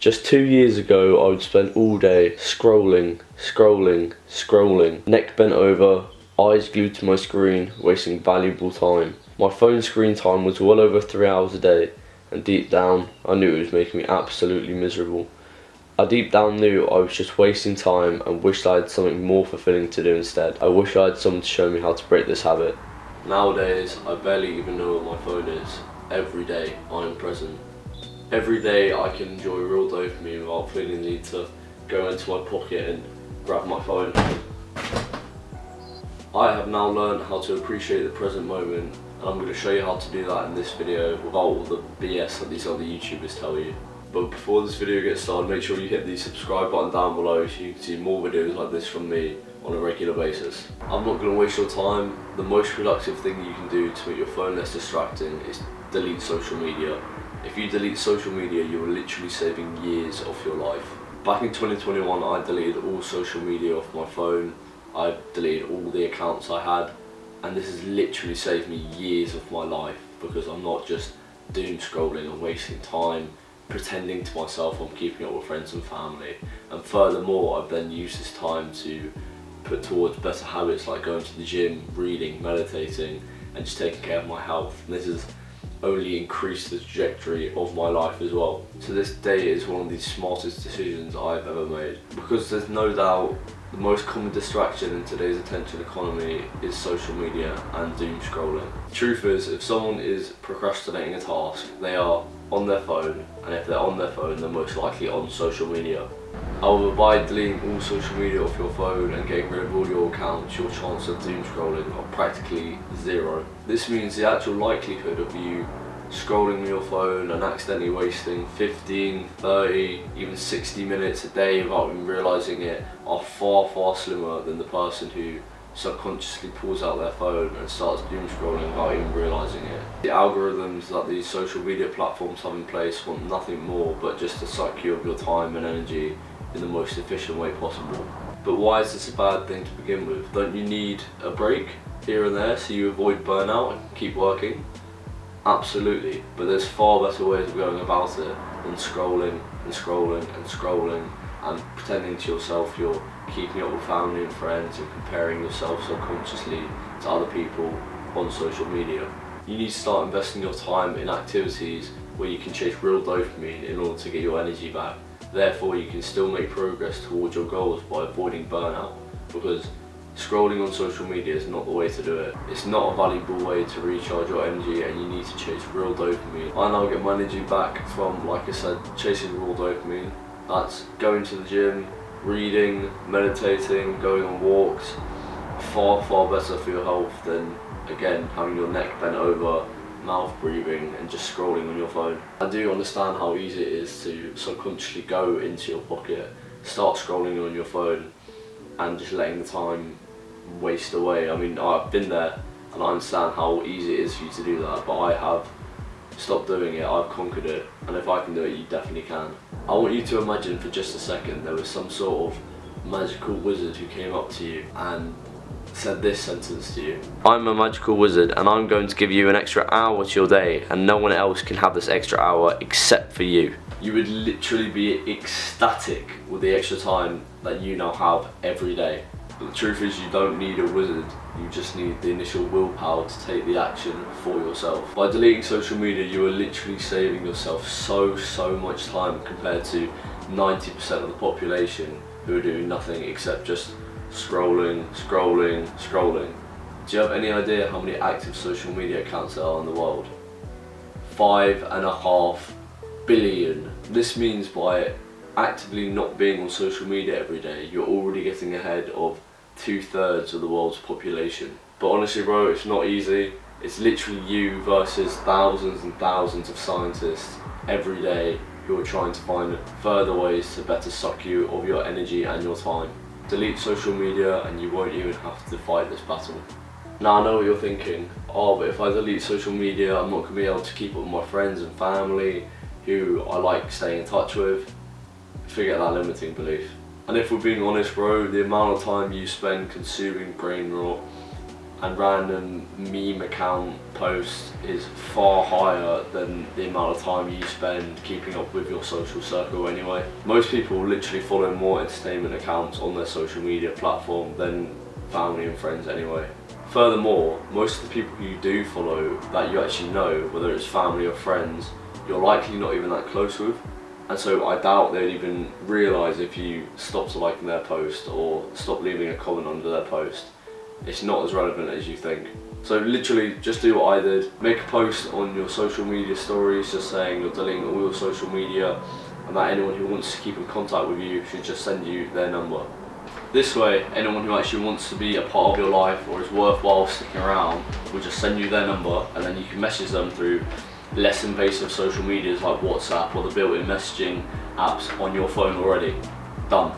Just 2 years ago, I would spend all day scrolling, neck bent over, eyes glued to my screen, wasting valuable time. My phone screen time was well over 3 hours a day, and deep down, I knew it was making me absolutely miserable. I deep down knew I was just wasting time and wished I had something more fulfilling to do instead. I wish I had someone to show me how to break this habit. Nowadays, I barely even know what my phone is. Every day, I am present. Every day I can enjoy real dopamine without feeling the need to go into my pocket and grab my phone. I have now learned how to appreciate the present moment, and I'm going to show you how to do that in this video without all the BS that these other YouTubers tell you. But before this video gets started, make sure you hit the subscribe button down below so you can see more videos like this from me on a regular basis. I'm not going to waste your time. The most productive thing you can do to make your phone less distracting is delete social media. If you delete social media, you are literally saving years of your life. Back in 2021, I deleted all social media off my phone. I deleted all the accounts I had, and this has literally saved me years of my life because I'm not just doom scrolling and wasting time pretending to myself I'm keeping up with friends and family. And furthermore, I've then used this time to put towards better habits like going to the gym, reading, meditating, and just taking care of my health. And this has only increased the trajectory of my life as well. So this day is one of the smartest decisions I've ever made, because there's no doubt the most common distraction in today's attention economy is social media and doom scrolling. The truth is, if someone is procrastinating a task, they are on their phone, and if they're on their phone, they're most likely on social media. However, by deleting all social media off your phone and getting rid of all your accounts, your chance of doom scrolling are practically zero. This means the actual likelihood of you scrolling on your phone and accidentally wasting 15, 30, even 60 minutes a day without even realising it are far slimmer than the person who subconsciously pulls out their phone and starts doom scrolling without even realising it. The algorithms that these social media platforms have in place want nothing more but just to suck you of your time and energy in the most efficient way possible. But why is this a bad thing to begin with? Don't you need a break here and there so you avoid burnout and keep working? Absolutely, but there's far better ways of going about it than scrolling and pretending to yourself you're keeping up with family and friends and comparing yourself subconsciously to other people on social media. You need to start investing your time in activities where you can chase real dopamine in order to get your energy back. Therefore, you can still make progress towards your goals by avoiding burnout, because scrolling on social media is not the way to do it. It's not a valuable way to recharge your energy, and you need to chase real dopamine. I now get my energy back from, like I said, chasing real dopamine. That's going to the gym, reading, meditating, going on walks. Far better for your health than, again, having your neck bent over, mouth breathing, and just scrolling on your phone. I do understand how easy it is to subconsciously go into your pocket, start scrolling on your phone, and just letting the time waste away. I mean, I've been there and I understand how easy it is for you to do that, but I have stopped doing it. I've conquered it, and if I can do it, you definitely can. I want you to imagine for just a second there was some sort of magical wizard who came up to you and said this sentence to you: I'm a magical wizard and I'm going to give you an extra hour to your day, and no one else can have this extra hour except for you. You would literally be ecstatic with the extra time that you now have every day. But the truth is, you don't need a wizard, you just need the initial willpower to take the action for yourself. By deleting social media, you are literally saving yourself so much time compared to 90% of the population who are doing nothing except just scrolling. Do you have any idea how many active social media accounts there are in the world? 5.5 billion. This means by actively not being on social media every day, you're already getting ahead of 2/3 of the world's population. But honestly, bro, it's not easy. It's literally you versus thousands and thousands of scientists every day who are trying to find further ways to better suck you of your energy and your time. Delete social media and you won't even have to fight this battle. Now I know what you're thinking, oh, but if I delete social media, I'm not going to be able to keep up with my friends and family who I like staying in touch with. Forget that limiting belief. And if we're being honest, bro, the amount of time you spend consuming brain rot, and random meme account posts is far higher than the amount of time you spend keeping up with your social circle anyway. Most people literally follow more entertainment accounts on their social media platform than family and friends anyway. Furthermore, most of the people who you do follow that you actually know, whether it's family or friends, you're likely not even that close with. And so I doubt they'd even realise if you stopped liking their post or stopped leaving a comment under their post. It's not as relevant as you think. So literally just do what I did. Make a post on your social media stories just saying you're deleting all your social media and that anyone who wants to keep in contact with you should just send you their number. This way, anyone who actually wants to be a part of your life or is worthwhile sticking around will just send you their number, and then you can message them through less invasive social medias like WhatsApp or the built-in messaging apps on your phone already. Done.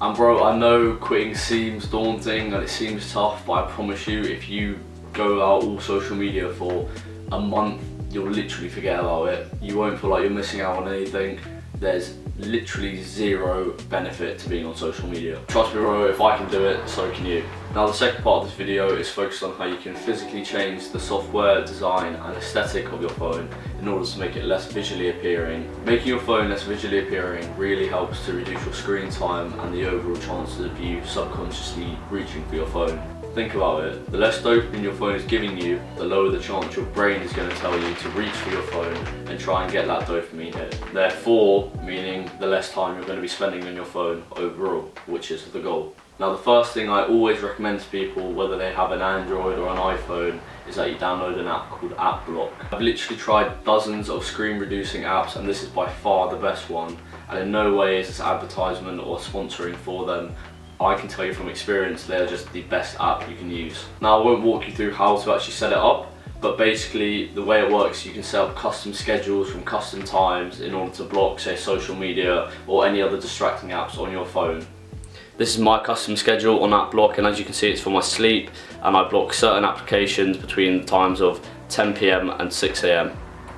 And bro, I know quitting seems daunting and it seems tough, but I promise you, if you go out all social media for a month, you'll literally forget about it. You won't feel like you're missing out on anything. There's literally zero benefit to being on social media. Trust me bro, if I can do it, so can you. Now the second part of this video is focused on how you can physically change the software, design and aesthetic of your phone in order to make it less visually appearing. Making your phone less visually appearing really helps to reduce your screen time and the overall chances of you subconsciously reaching for your phone. Think about it, the less dopamine your phone is giving you, the lower the chance your brain is going to tell you to reach for your phone and try and get that dopamine hit. Therefore, meaning the less time you're going to be spending on your phone overall, which is the goal. Now the first thing I always recommend to people, whether they have an Android or an iPhone, is that you download an app called App Block. I've literally tried dozens of screen reducing apps and this is by far the best one, and in no way is this advertisement or sponsoring for them. I can tell you from experience, they're just the best app you can use. Now I won't walk you through how to actually set it up, but basically the way it works, you can set up custom schedules from custom times in order to block, say, social media or any other distracting apps on your phone. This is my custom schedule on App Block, and as you can see, it's for my sleep, and I block certain applications between the times of 10 PM and 6 AM.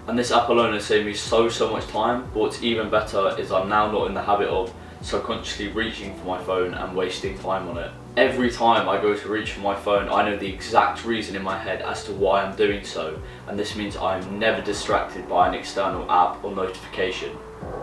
And this app alone has saved me so much time, but what's even better is I'm now not in the habit of subconsciously reaching for my phone and wasting time on it. Every time I go to reach for my phone, I know the exact reason in my head as to why I'm doing so, and this means I'm never distracted by an external app or notification.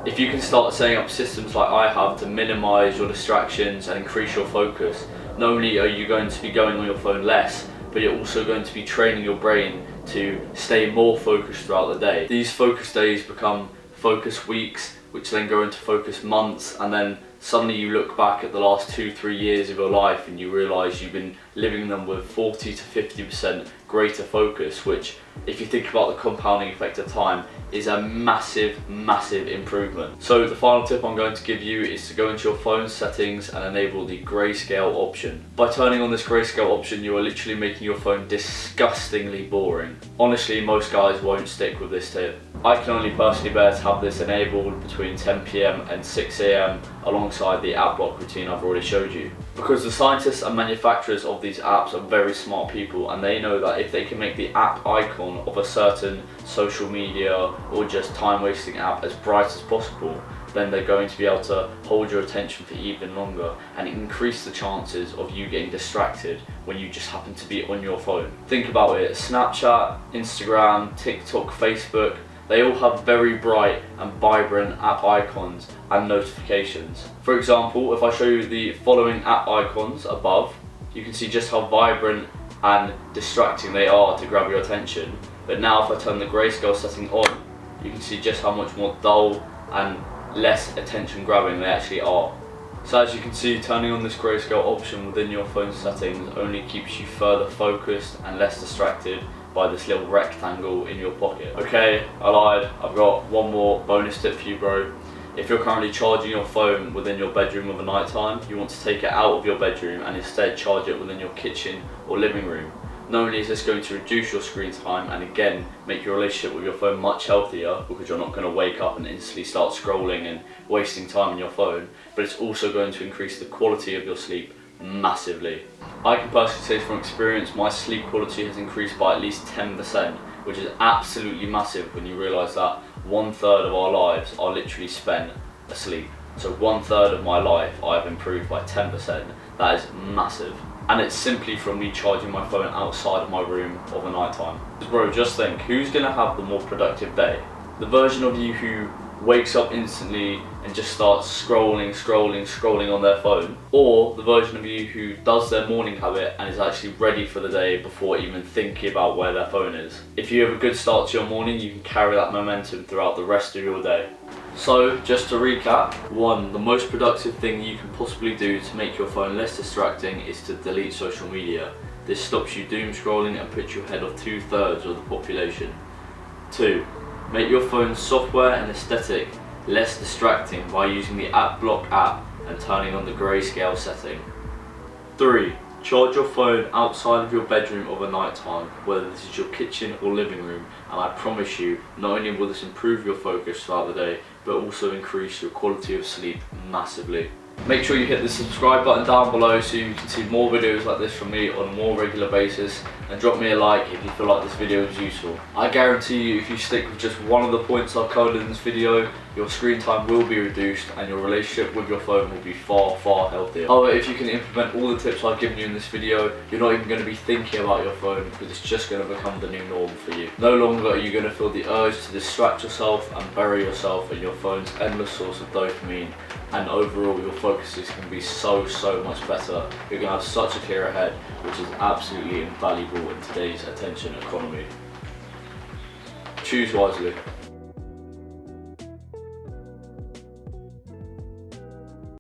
If you can start setting up systems like I have to minimize your distractions and increase your focus, not only are you going to be going on your phone less, but you're also going to be training your brain to stay more focused throughout the day. These focus days become focus weeks, which then go into focus months, and then suddenly you look back at the last 2-3 years of your life and you realise you've been living them with 40 to 50% greater focus, which, if you think about the compounding effect of time, is a massive improvement. So the final tip I'm going to give you is to go into your phone settings and enable the grayscale option. By turning on this grayscale option, you are literally making your phone disgustingly boring. Honestly, most guys won't stick with this tip. I can only personally bear to have this enabled between 10 PM and 6 AM alongside the app block routine I've already showed you. Because the scientists and manufacturers of these apps are very smart people, and they know that if they can make the app icon of a certain social media or just time wasting app as bright as possible, then they're going to be able to hold your attention for even longer and increase the chances of you getting distracted when you just happen to be on your phone. Think about it, Snapchat, Instagram, TikTok, Facebook, they all have very bright and vibrant app icons and notifications. For example, if I show you the following app icons above, you can see just how vibrant and distracting they are to grab your attention. But now if I turn the grayscale setting on, you can see just how much more dull and less attention grabbing they actually are. So as you can see, turning on this grayscale option within your phone settings only keeps you further focused and less distracted by this little rectangle in your pocket. Okay, I lied. I've got one more bonus tip for you, bro. If you're currently charging your phone within your bedroom of a night time, you want to take it out of your bedroom and instead charge it within your kitchen or living room. Not only is this going to reduce your screen time and again make your relationship with your phone much healthier, because you're not going to wake up and instantly start scrolling and wasting time on your phone, but it's also going to increase the quality of your sleep massively. I can personally say from experience, my sleep quality has increased by at least 10%, which is absolutely massive when you realise that 1/3 of our lives are literally spent asleep. So 1/3 of my life I've improved by 10%. That is massive. and it's simply from me charging my phone outside of my room of a night time. Bro, just think, who's gonna have the more productive day? The version of you who wakes up instantly and just starts scrolling on their phone, or the version of you who does their morning habit and is actually ready for the day before even thinking about where their phone is. If you have a good start to your morning, you can carry that momentum throughout the rest of your day. So, just to recap, 1. The most productive thing you can possibly do to make your phone less distracting is to delete social media. This stops you doom scrolling and puts you ahead of 2/3 of the population. 2. Make your phone's software and aesthetic less distracting by using the App Block app and turning on the Greyscale setting. 3. Charge your phone outside of your bedroom of a night time, whether this is your kitchen or living room, and I promise you, not only will this improve your focus throughout the day, but also increase your quality of sleep massively. Make sure you hit the subscribe button down below so you can see more videos like this from me on a more regular basis, and drop me a like if you feel like this video is useful. I guarantee you, if you stick with just one of the points I've covered in this video, your screen time will be reduced and your relationship with your phone will be far healthier. However, if you can implement all the tips I've given you in this video, you're not even going to be thinking about your phone, because it's just going to become the new norm for you. No longer are you going to feel the urge to distract yourself and bury yourself in your phone's endless source of dopamine, and overall your focus is going to be so much better. You're going to have such a clearer head, which is absolutely invaluable in today's attention economy. Choose wisely.